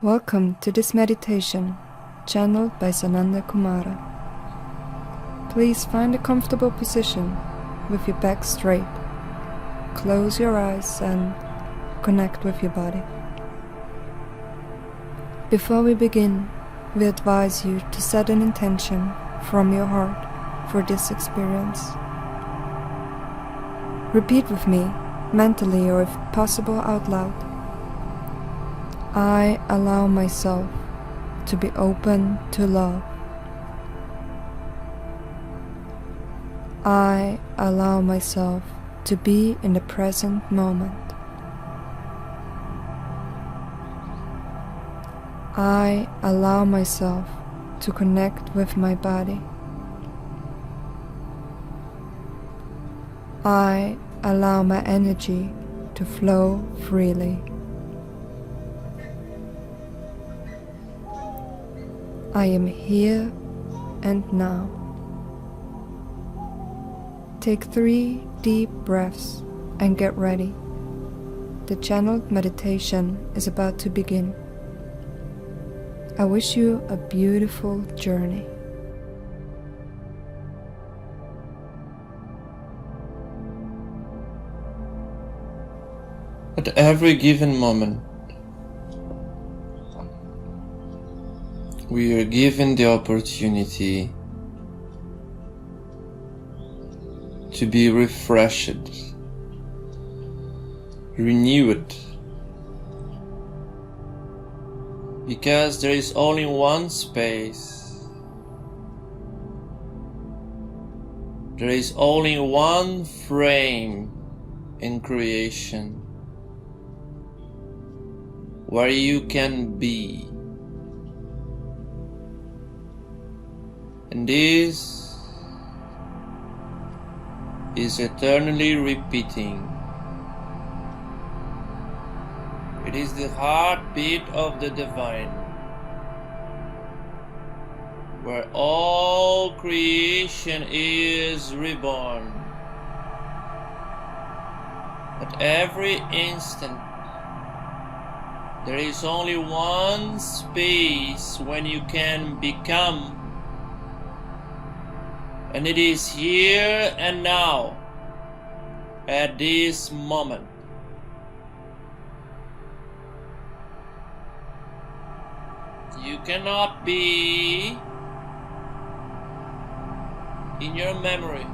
Welcome to this meditation, channeled by Sananda Kumara. Please find a comfortable position with your back straight. Close your eyes and connect with your body. Before we begin, we advise you to set an intention from your heart for this experience. Repeat with me, mentally or if possible out loud. I allow myself to be open to love. I allow myself to be in the present moment. I allow myself to connect with my body. I allow my energy to flow freely. I am here and now. Take 3 deep breaths and get ready. The channeled meditation is about to begin. I wish you a beautiful journey. At every given moment, we are given the opportunity to be refreshed, renewed, because there is only one space, there is only one frame in creation where you can be. And this is eternally repeating. It is the heartbeat of the divine, where all creation is reborn. At every instant, there is only one space when you can become. And it is here and now, at this moment. You cannot be in your memories.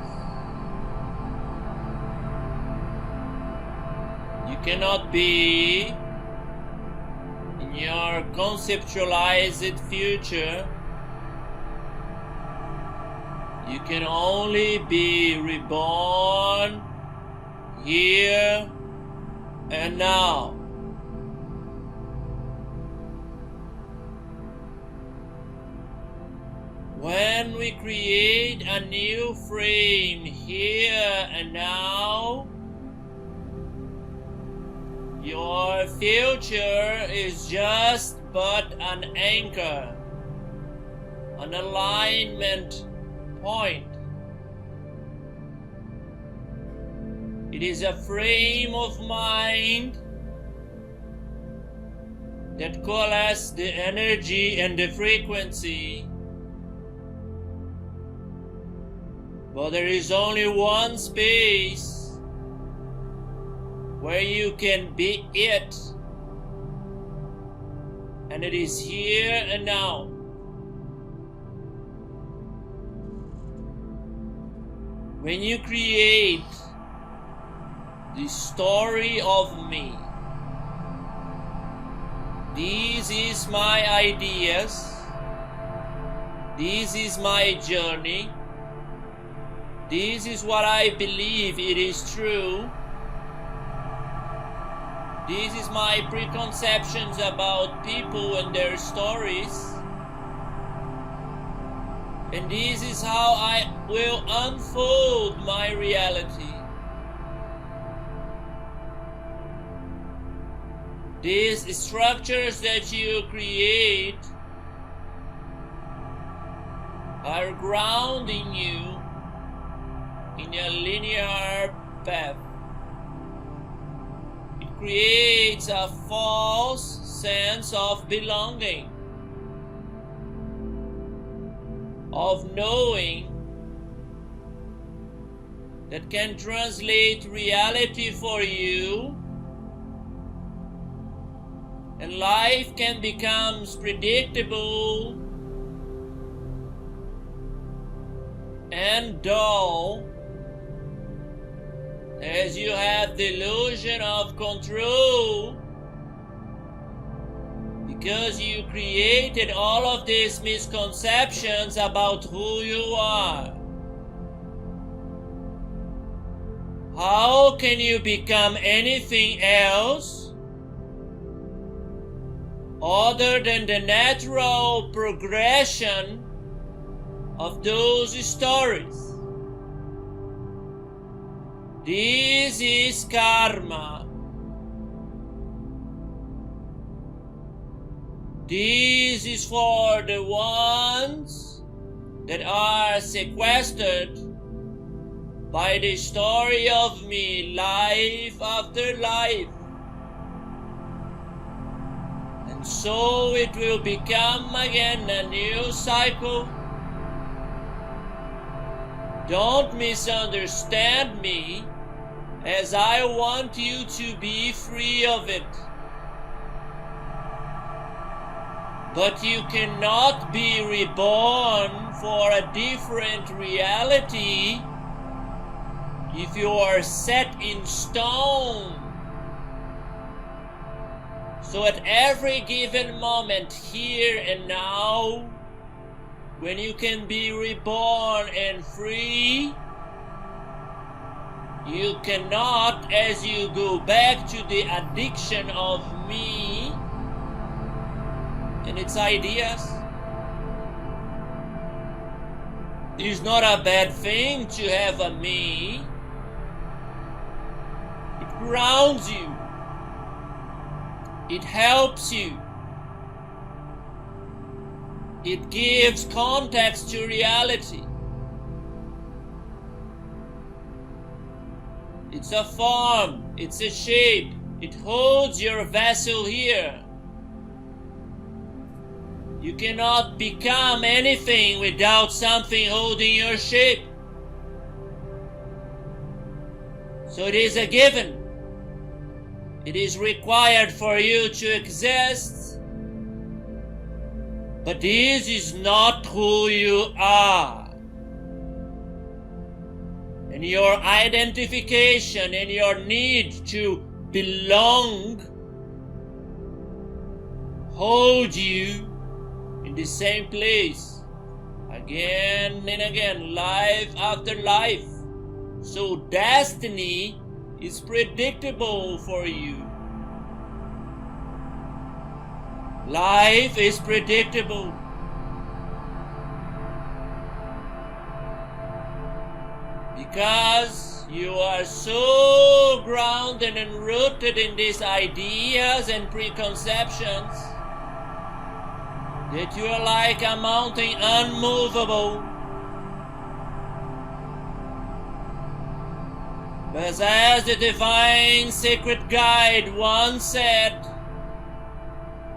You cannot be in your conceptualized future. You can only be reborn here and now. When we create a new frame here and now, your future is just but an anchor, an alignment point. It is a frame of mind that coalesces the energy and the frequency, but there is only one space where you can be it, and it is here and now. When you create the story of me, this is my ideas, this is my journey, this is what I believe it is true, this is my preconceptions about people and their stories, and this is how I will unfold my reality. These structures that you create are grounding you in a linear path. It creates a false sense of belonging, of knowing, that can translate reality for you, and life can become predictable and dull as you have the illusion of control, because you created all of these misconceptions about who you are. How can you become anything else other than the natural progression of those stories? This is karma. This is for the ones that are sequestered by the story of me, life after life. And so it will become again a new cycle. Don't misunderstand me, as I want you to be free of it. But you cannot be reborn for a different reality if you are set in stone. So at every given moment, here and now, when you can be reborn and free, you cannot, as you go back to the addiction of me and its ideas. It's not a bad thing to have a me. It grounds you. It helps you. It gives context to reality. It's a form, it's a shape. It holds your vessel here. You cannot become anything without something holding your shape. So it is a given. It is required for you to exist. But this is not who you are. And your identification and your need to belong hold you in the same place again and again, life after life. So destiny is predictable for you. Life is predictable. Because you are so grounded and rooted in these ideas and preconceptions that you are like a mountain unmovable. But as the divine sacred guide once said,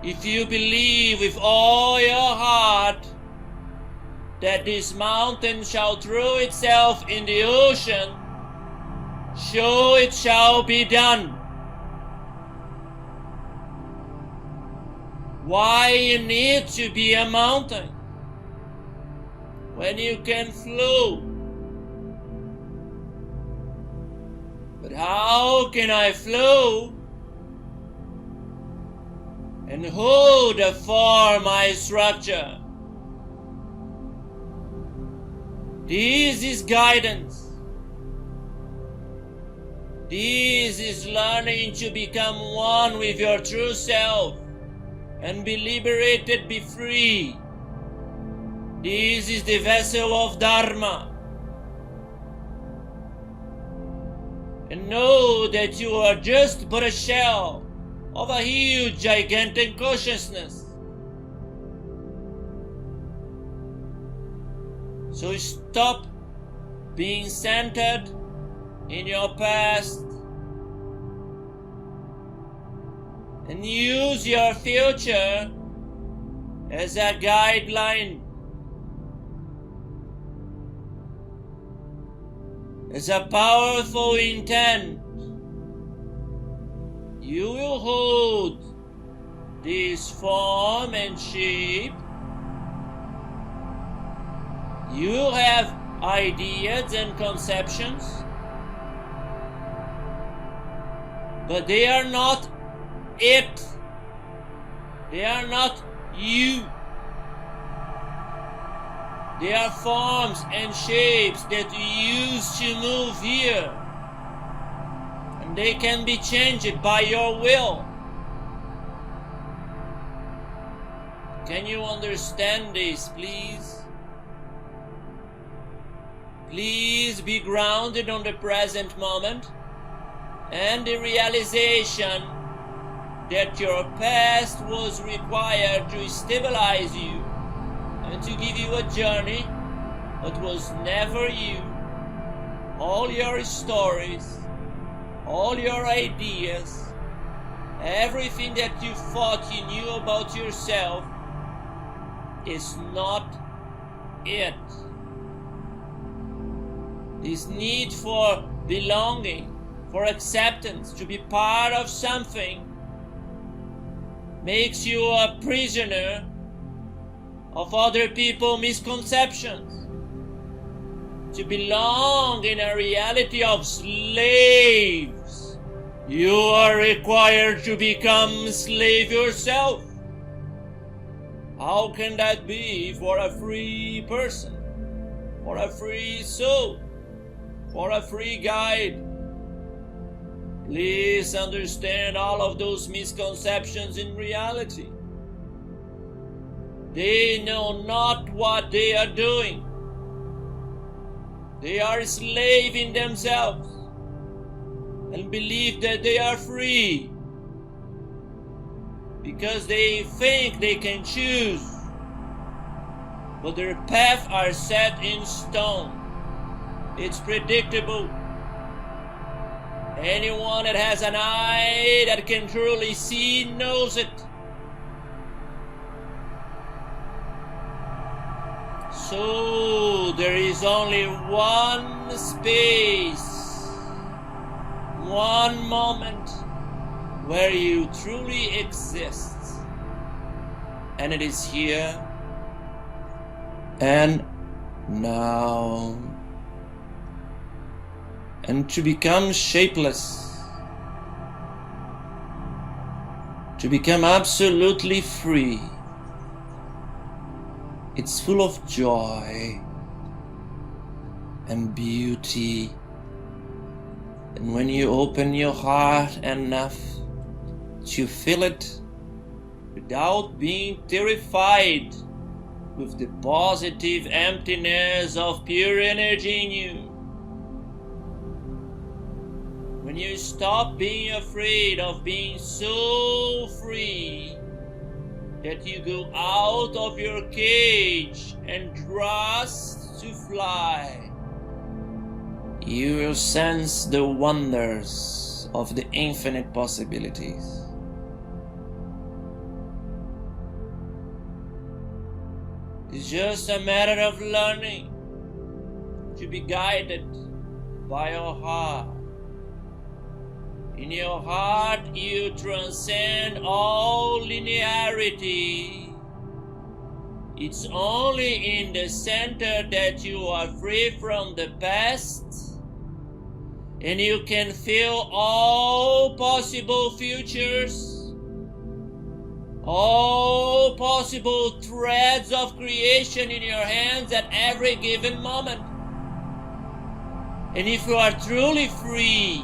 if you believe with all your heart that this mountain shall throw itself in the ocean, so it shall be done. Why you need to be a mountain when you can flow? But how can I flow and hold a form my structure? This is guidance. This is learning to become one with your true self and be liberated, be free. This is the vessel of Dharma. And know that you are just but a shell of a huge, gigantic consciousness. So stop being centered in your past and use your future as a guideline, as a powerful intent. You will hold this form and shape. You will have ideas and conceptions, but they are not it. They are not you. They are forms and shapes that you use to move here, and they can be changed by your will. Can you understand this, please? Please be grounded on the present moment and the realization that your past was required to stabilize you and to give you a journey, but was never you. All your stories, all your ideas, everything that you thought you knew about yourself is not it. This need for belonging, for acceptance, to be part of something, makes you a prisoner of other people's misconceptions. To belong in a reality of slaves, you are required to become slave yourself. How can that be for a free person, for a free soul, for a free guide? Please understand all of those misconceptions in reality. They know not what they are doing. They are enslaving themselves and believe that they are free because they think they can choose, but their paths are set in stone. It's predictable. Anyone that has an eye that can truly see knows it. So there is only one space, one moment where you truly exist, and it is here and now. And to become shapeless, to become absolutely free, it's full of joy and beauty. And when you open your heart enough to feel it without being terrified, with the positive emptiness of pure energy in you, when you stop being afraid of being so free that you go out of your cage and trust to fly, you will sense the wonders of the infinite possibilities. It's just a matter of learning to be guided by your heart. In your heart, you transcend all linearity. It's only in the center that you are free from the past, and you can feel all possible futures, all possible threads of creation in your hands at every given moment. And if you are truly free,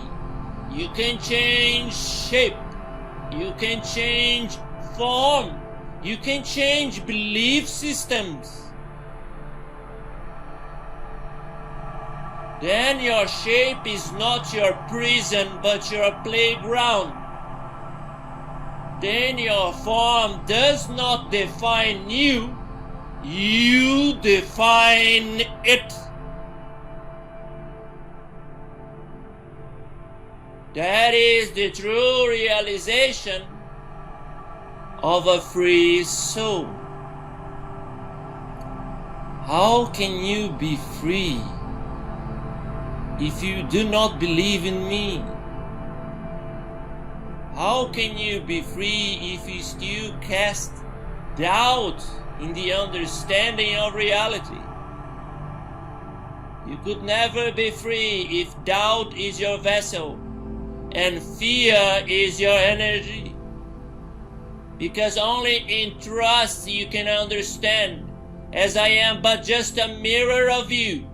you can change shape, you can change form, you can change belief systems. Then your shape is not your prison but your playground. Then your form does not define you, you define it. That is the true realization of a free soul. How can you be free if you do not believe in me? How can you be free if you still cast doubt in the understanding of reality? You could never be free if doubt is your vessel and fear is your energy. Because only in trust you can understand, as I am but just a mirror of you.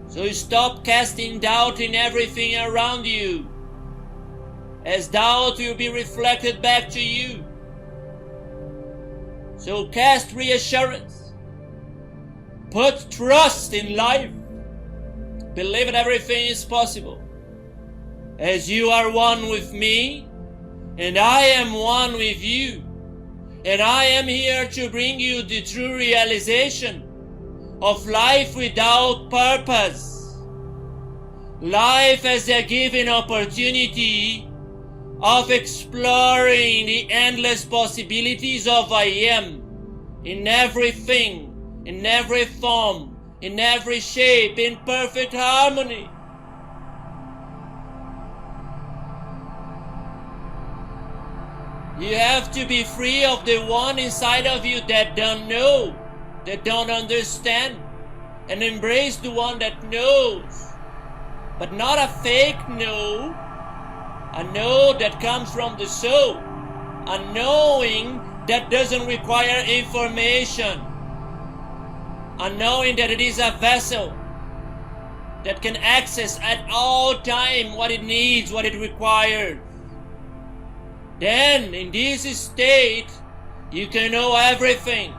So stop casting doubt in everything around you, as doubt will be reflected back to you. So cast reassurance. Put trust in life. Believe that everything is possible. As you are one with me, and I am one with you. And I am here to bring you the true realization of life without purpose. Life as a given opportunity of exploring the endless possibilities of I am in everything, in every form, in every shape, in perfect harmony. You have to be free of the one inside of you that don't know, that don't understand, and embrace the one that knows, but not a fake no, a know that comes from the soul, a knowing that doesn't require information, a knowing that it is a vessel that can access at all time what it needs, what it requires. Then, in this state, you can know everything.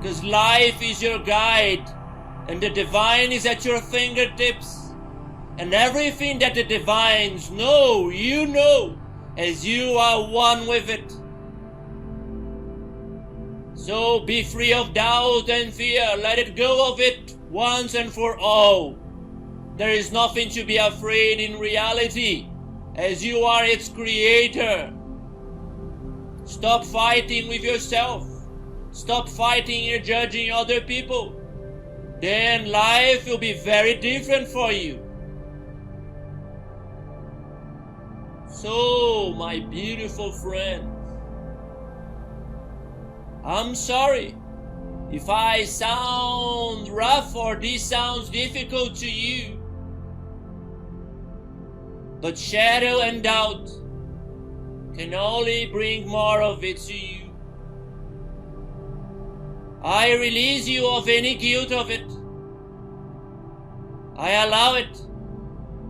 Because life is your guide, and the divine is at your fingertips. And everything that the divines know, you know, as you are one with it. So be free of doubt and fear. Let it go of it once and for all. There is nothing to be afraid in reality, as you are its creator. Stop fighting with yourself. Stop fighting and judging other people. Then life will be very different for you. So, my beautiful friends, I'm sorry if I sound rough or this sounds difficult to you. But shadow and doubt can only bring more of it to you. I release you of any guilt of it. I allow it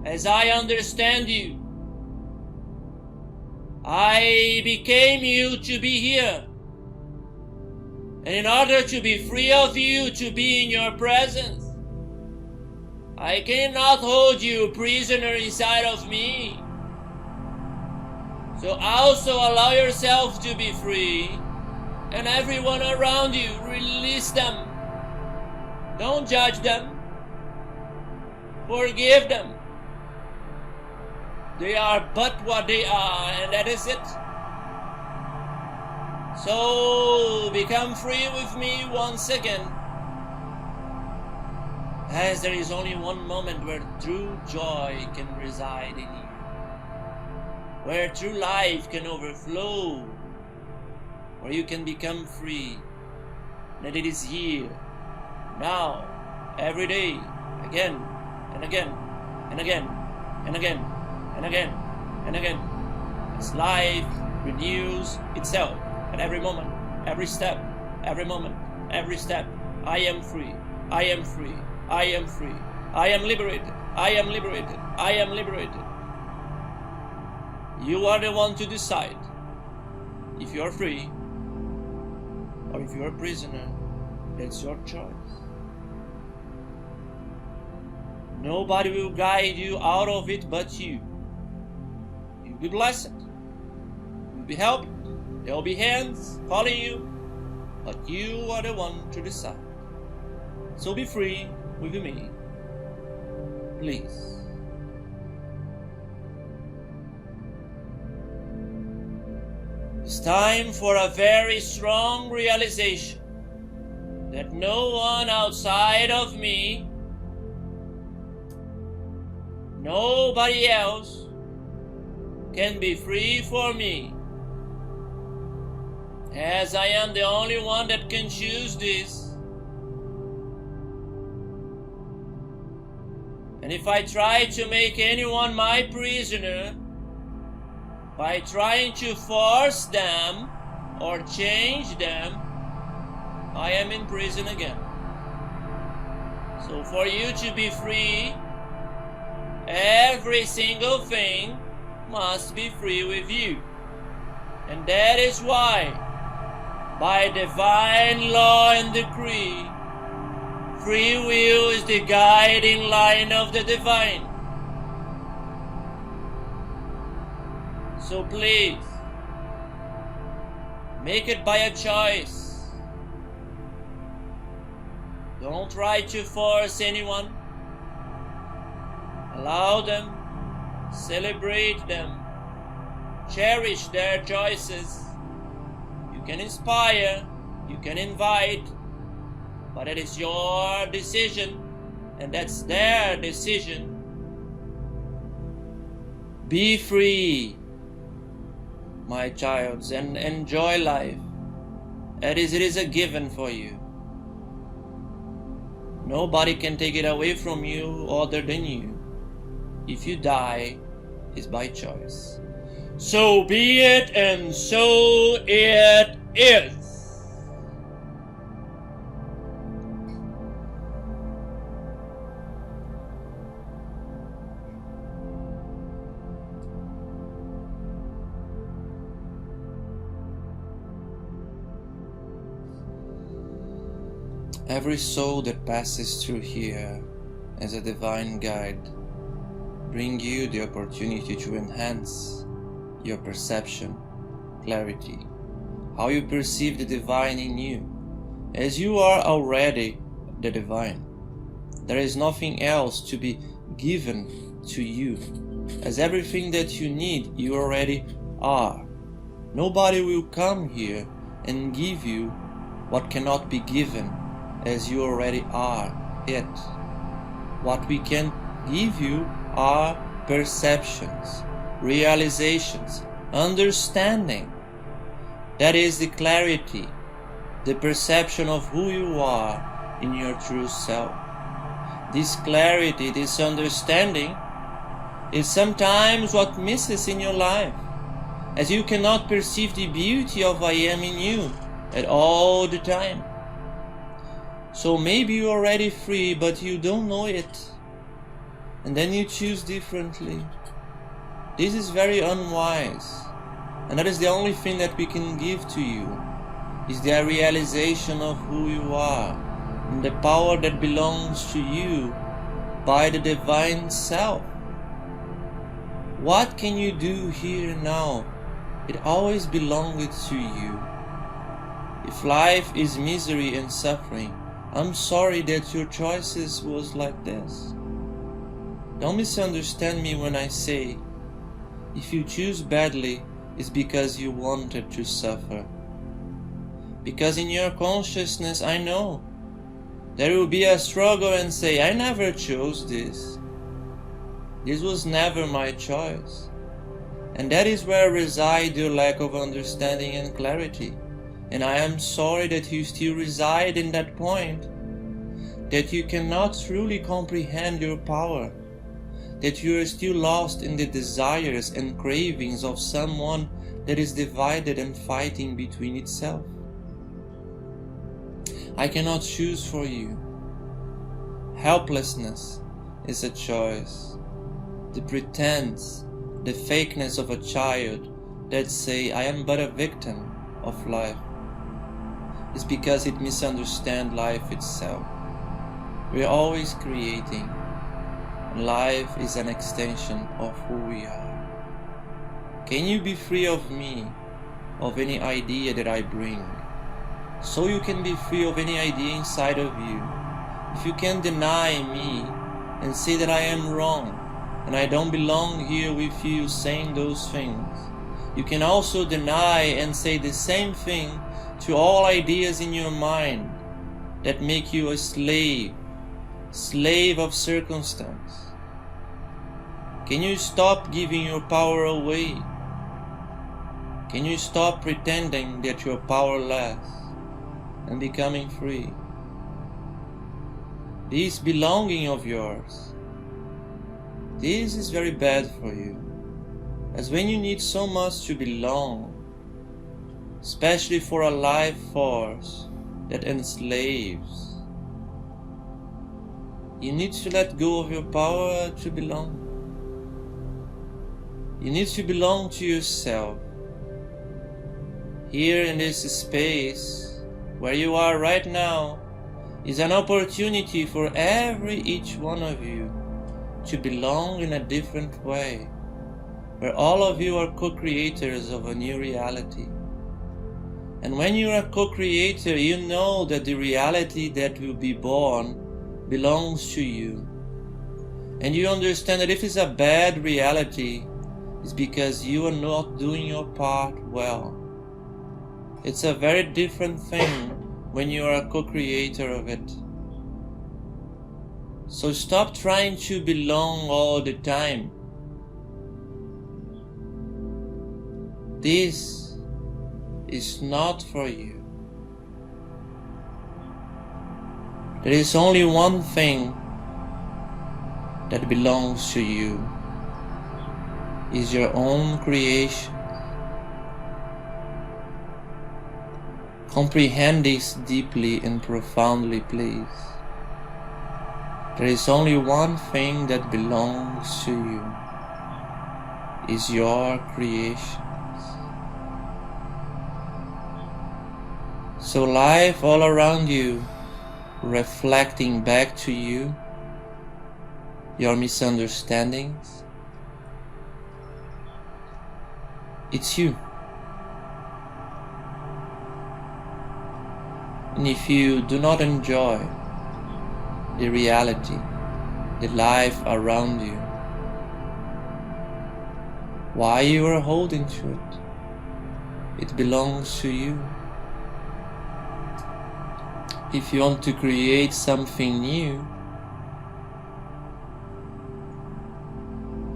as I understand you. I became you to be here. And in order to be free of you to be in your presence, I cannot hold you prisoner inside of me. So also allow yourself to be free, and everyone around you, release them. Don't judge them. Forgive them. They are but what they are, and that is it. So become free with me once again, as there is only one moment where true joy can reside in you, where true life can overflow, where you can become free, and it is here, now, every day, again, and again, and again, and again, and again, and again, as life renews itself at every moment, every step, every moment, every step. I am free, I am free, I am free, I am liberated, I am liberated, I am liberated. You are the one to decide if you are free or if you are a prisoner. It's your choice. Nobody will guide you out of it but you. You'll be blessed. You'll be helped. There will be hands calling you, but you are the one to decide. So be free with me, please. It's time for a very strong realization that no one outside of me, nobody else, can be free for me, as I am the only one that can choose this. And if I try to make anyone my prisoner by trying to force them or change them, I am in prison again. So for you to be free, every single thing must be free with you. And that is why, by divine law and decree, free will is the guiding line of the divine. So please, make it by a choice. Don't try to force anyone. Allow them, celebrate them, cherish their choices. You can inspire, you can invite, but it is your decision, and that's their decision. Be free, my child, and enjoy life. It is a given for you. Nobody can take it away from you other than you. If you die, it's by choice. So be it, and so it is. Every soul that passes through here as a divine guide bring you the opportunity to enhance your perception, clarity, how you perceive the divine in you, as you are already the divine. There is nothing else to be given to you, as everything that you need you already are. Nobody will come here and give you what cannot be given, as you already are it. What we can give you are perceptions, realizations, understanding. That is the clarity, the perception of who you are in your true self. This clarity, this understanding is sometimes what misses in your life, as you cannot perceive the beauty of I am in you at all the time. So maybe you're already free, but you don't know it, and then you choose differently. This is very unwise, and that is the only thing that we can give to you, is the realization of who you are, and the power that belongs to you by the divine self. What can you do here now? It always belonged to you. If life is misery and suffering, I'm sorry that your choices was like this. Don't misunderstand me when I say, if you choose badly, it's because you wanted to suffer. Because in your consciousness, I know, there will be a struggle and say, I never chose this. This was never my choice. And that is where resides your lack of understanding and clarity. And I am sorry that you still reside in that point, that you cannot truly comprehend your power, that you are still lost in the desires and cravings of someone that is divided and fighting between itself. I cannot choose for you. Helplessness is a choice. The pretense, the fakeness of a child that say, I am but a victim of life, is because it misunderstands life itself. We are always creating, and life is an extension of who we are. Can you be free of me, of any idea that I bring? So you can be free of any idea inside of you. If you can deny me and say that I am wrong, and I don't belong here with you saying those things, You can also deny and say the same thing to all ideas in your mind that make you a slave of circumstance. Can you stop giving your power away? Can you stop pretending that you're powerless and becoming free? This belonging of yours, this is very bad for you, as when you need so much to belong, especially for a life force that enslaves, you need to let go of your power to belong. You need to belong to yourself. Here in this space where you are right now is an opportunity for each one of you to belong in a different way, where all of you are co-creators of a new reality. And when you are a co-creator, you know that the reality that will be born belongs to you. And you understand that if it's a bad reality, it's because you are not doing your part well. It's a very different thing when you are a co-creator of it. So stop trying to belong all the time. This is not for you. There is only one thing that belongs to you, is your own creation. Comprehend this deeply and profoundly, please. There is only one thing that belongs to you, is your creations. So life all around you, reflecting back to you, your misunderstandings, it's you. And if you do not enjoy the reality, the life around you, why you are holding to it? It belongs to you. If you want to create something new,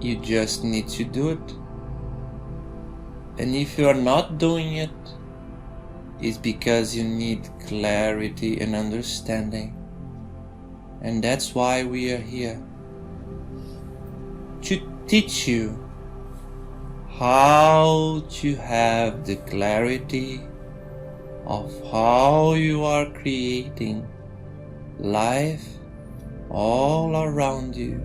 you just need to do it. And if you are not doing it, it's because you need clarity and understanding. And that's why we are here, to teach you how to have the clarity of how you are creating life all around you,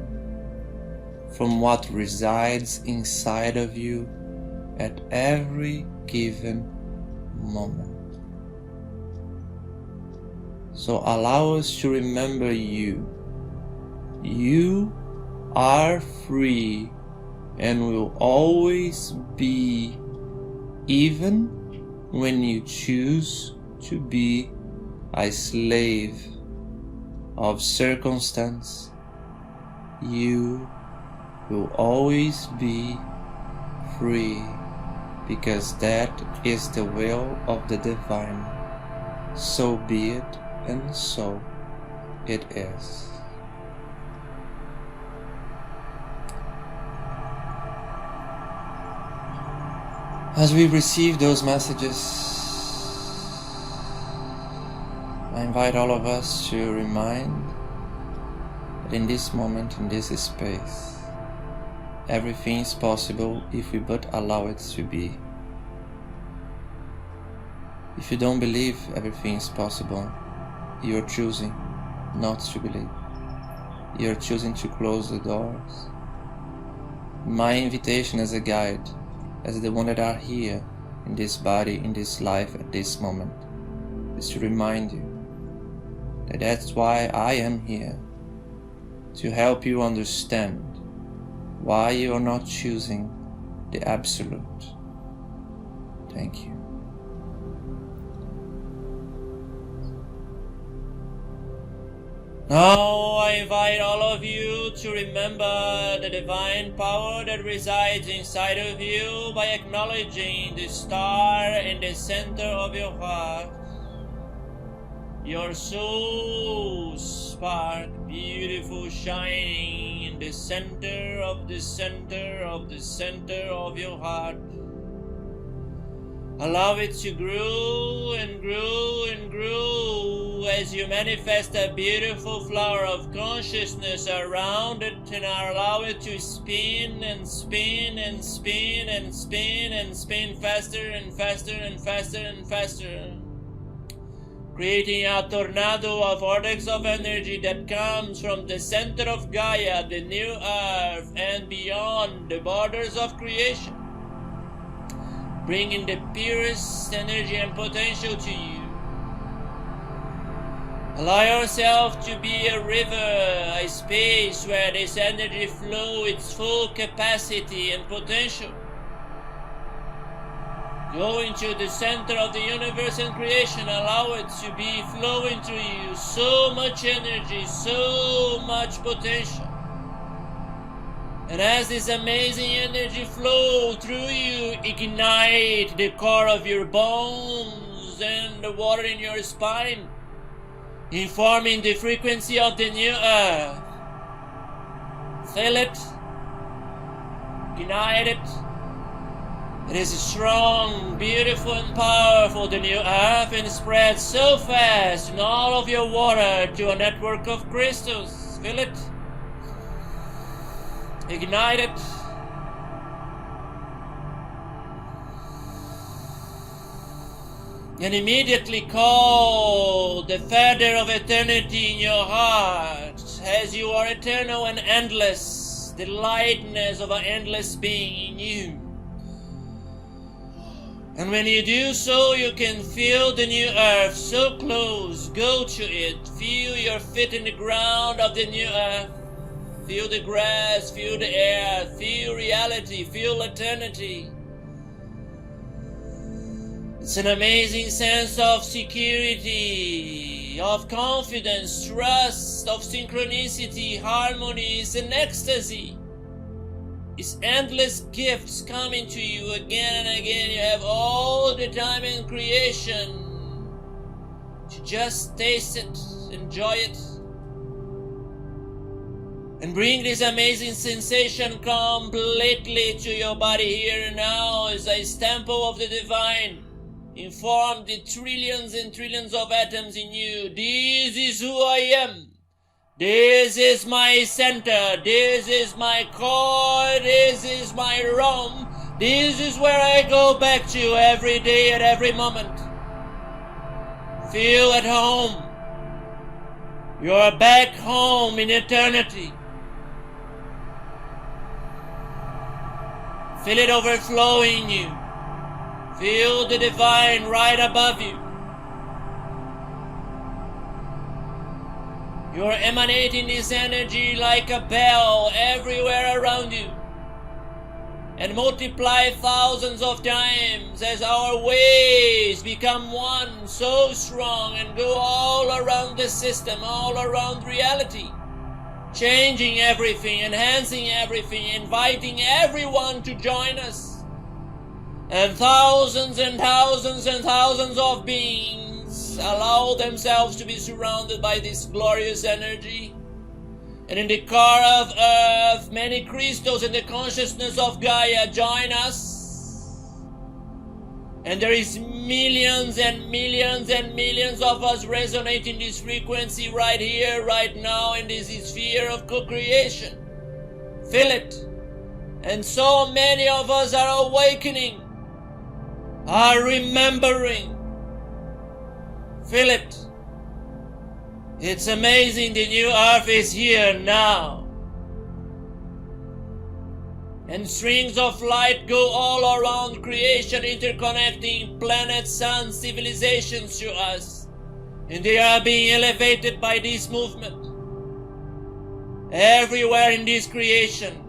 from what resides inside of you at every given moment. So allow us to remember you. You are free and will always be, even when you choose to be a slave of circumstance. You will always be free, because that is the will of the divine. So be it, and so it is. As we receive those messages, I invite all of us to remind that in this moment, in this space, everything is possible if we but allow it to be. If you don't believe everything is possible, you are choosing not to believe. You are choosing to close the doors. My invitation as a guide, as the one that are here in this body, in this life at this moment, is to remind you that that's why I am here, to help you understand why you are not choosing the absolute. Thank you. Now I invite all of you to remember the divine power that resides inside of you by acknowledging acknowledging the star in the center of your heart. Your soul spark, beautiful, shining in the center of the center of the center of your heart. Allow it to grow and grow and grow as you manifest a beautiful flower of consciousness around it, and allow it to spin and spin and spin and spin and spin faster and faster and faster and faster, creating a tornado of vortex of energy that comes from the center of Gaia, the new earth, and beyond the borders of creation, bringing the purest energy and potential to you. Allow yourself to be a river, a space where this energy flows its full capacity and potential. Go into the center of the universe and creation. Allow it to be flowing through you. So much energy, so much potential. And as this amazing energy flows through you, ignite the core of your bones and the water in your spine, informing the frequency of the new earth. Feel it. Ignite it. It is strong, beautiful, and powerful, the new earth, and spreads so fast in all of your water to a network of crystals. Feel it. Ignite it. And immediately call the feather of eternity in your heart, as you are eternal and endless, the lightness of an endless being in you. And when you do so, you can feel the new earth so close. Go to it. Feel your feet in the ground of the new earth. Feel the grass, feel the air, feel reality, feel eternity. It's an amazing sense of security, of confidence, trust, of synchronicity, harmony. It's an ecstasy. It's endless gifts coming to you again and again. You have all the time in creation to just taste it, enjoy it, and bring this amazing sensation completely to your body here and now as a temple of the divine. Inform the trillions and trillions of atoms in you. This is who I am. This is my center. This is my core. This is my realm. This is where I go back to every day at every moment. Feel at home. You're back home in eternity. Feel it overflowing you. Feel the divine right above you. You're emanating this energy like a bell everywhere around you. And multiply thousands of times as our waves become one, so strong, and go all around the system, all around reality. Changing everything, enhancing everything, inviting everyone to join us. And thousands and thousands and thousands of beings allow themselves to be surrounded by this glorious energy. And in the core of earth, many crystals in the consciousness of Gaia join us. And there is millions and millions and millions of us resonating this frequency right here, right now, in this sphere of co-creation. Feel it. And so many of us are awakening, are remembering. Feel it. It's amazing, the new earth is here now. And strings of light go all around creation, interconnecting planets, suns, civilizations to us. And they are being elevated by this movement. Everywhere in this creation.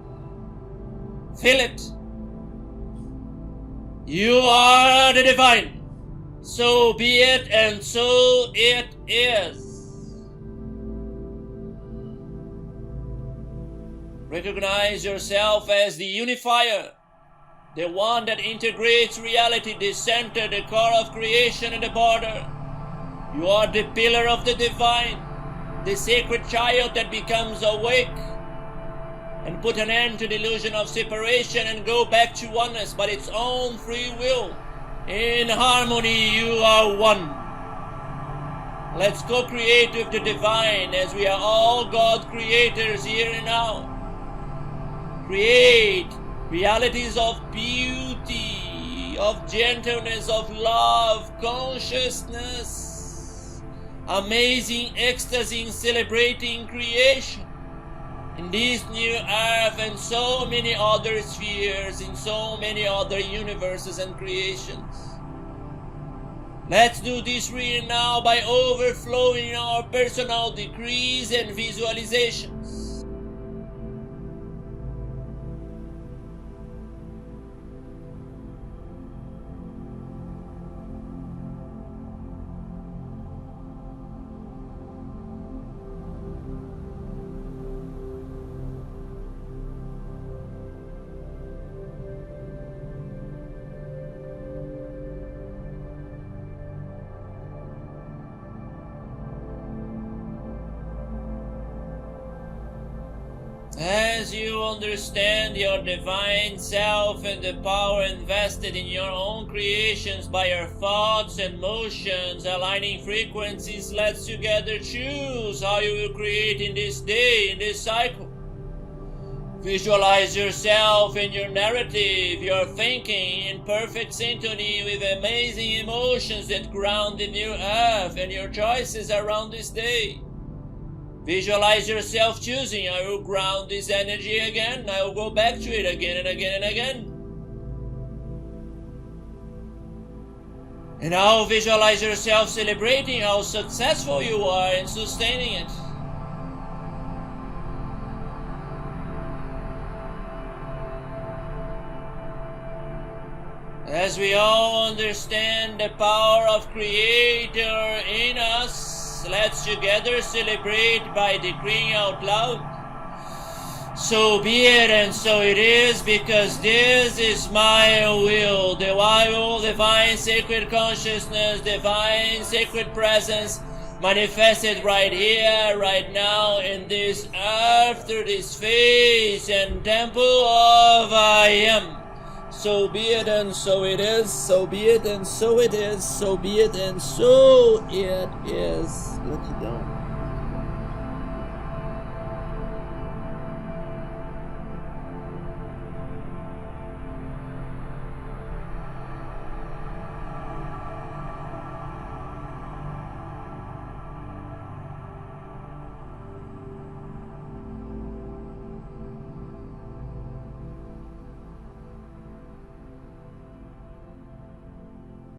Feel it. You are the divine. So be it, and so it is. Recognize yourself as the unifier, the one that integrates reality, the center, the core of creation and the border. You are the pillar of the divine, the sacred child that becomes awake and put an end to the illusion of separation and go back to oneness by its own free will. In harmony, you are one. Let's co-create with the divine, as we are all God creators here and now. Create realities of beauty, of gentleness, of love, consciousness, amazing ecstasy in celebrating creation in this new earth and so many other spheres, in so many other universes and creations. Let's do this right now by overflowing our personal decrees and visualizations. As you understand your divine self and the power invested in your own creations by your thoughts and motions, aligning frequencies, let's together choose how you will create in this day, in this cycle. Visualize yourself in your narrative, your thinking in perfect synchrony with amazing emotions that ground the new earth and your choices around this day. Visualize yourself choosing, I will ground this energy again, I will go back to it again and again and again. And now visualize yourself celebrating how successful you are in sustaining it. As we all understand the power of Creator in us, let's together celebrate by decreeing out loud. So be it and so it is, because this is my will, the will, divine sacred consciousness, divine sacred presence, manifested right here, right now, in this earth, through this face and temple of I am. So be it and so it is, so be it and so it is, so be it and so it is. Gratidão.